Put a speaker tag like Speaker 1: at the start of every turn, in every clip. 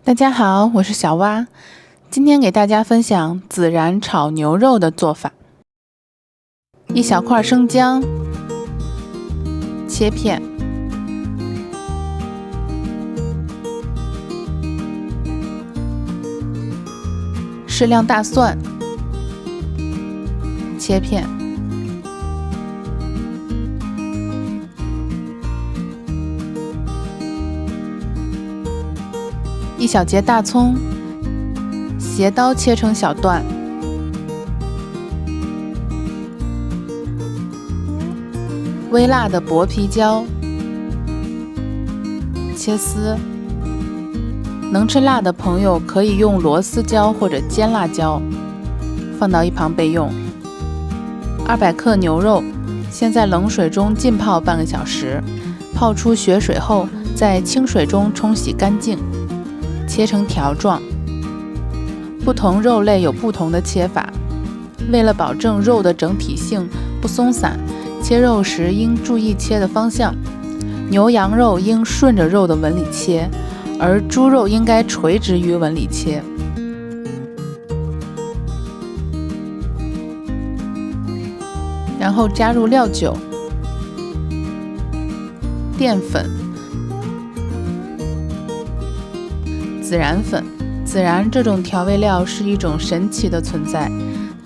Speaker 1: 大家好，我是小蛙，今天给大家分享孜然炒牛肉的做法。一小块生姜，切片，适量大蒜，切片，一小节大葱，斜刀切成小段，微辣的薄皮椒，切丝。能吃辣的朋友可以用螺丝椒或者尖辣椒，放到一旁备用。200克牛肉，先在冷水中浸泡半个小时，泡出血水后，在清水中冲洗干净，切成条状。不同肉类有不同的切法，为了保证肉的整体性不松散，切肉时应注意切的方向。牛羊肉应顺着肉的纹理切，而猪肉应该垂直于纹理切。然后加入料酒、淀粉、孜然粉。孜然这种调味料是一种神奇的存在，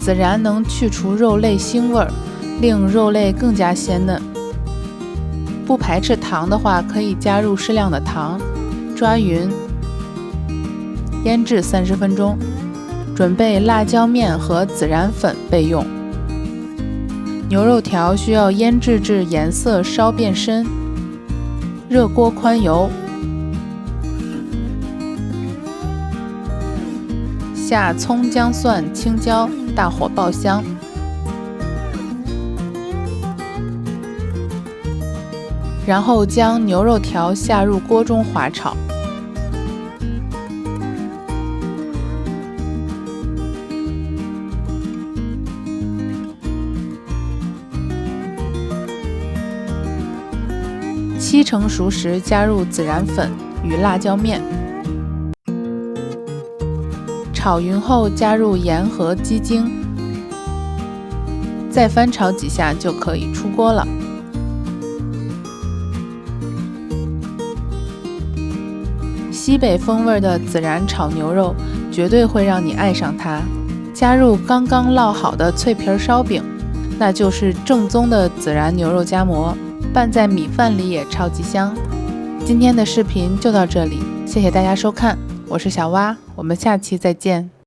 Speaker 1: 孜然能去除肉类腥味，令肉类更加鲜嫩。不排斥糖的话，可以加入适量的糖，抓匀，腌制30分钟。准备辣椒面和孜然粉备用。牛肉条需要腌制至颜色稍变深，热锅宽油，下葱姜蒜青椒，大火爆香。然后将牛肉条下入锅中滑炒。7成熟时加入孜然粉与辣椒面，炒匀后加入盐和鸡精，再翻炒几下就可以出锅了。西北风味的孜然炒牛肉绝对会让你爱上它。加入刚刚烙好的脆皮烧饼，那就是正宗的孜然牛肉夹馍，拌在米饭里也超级香。今天的视频就到这里，谢谢大家收看，我是小蛙，我们下期再见。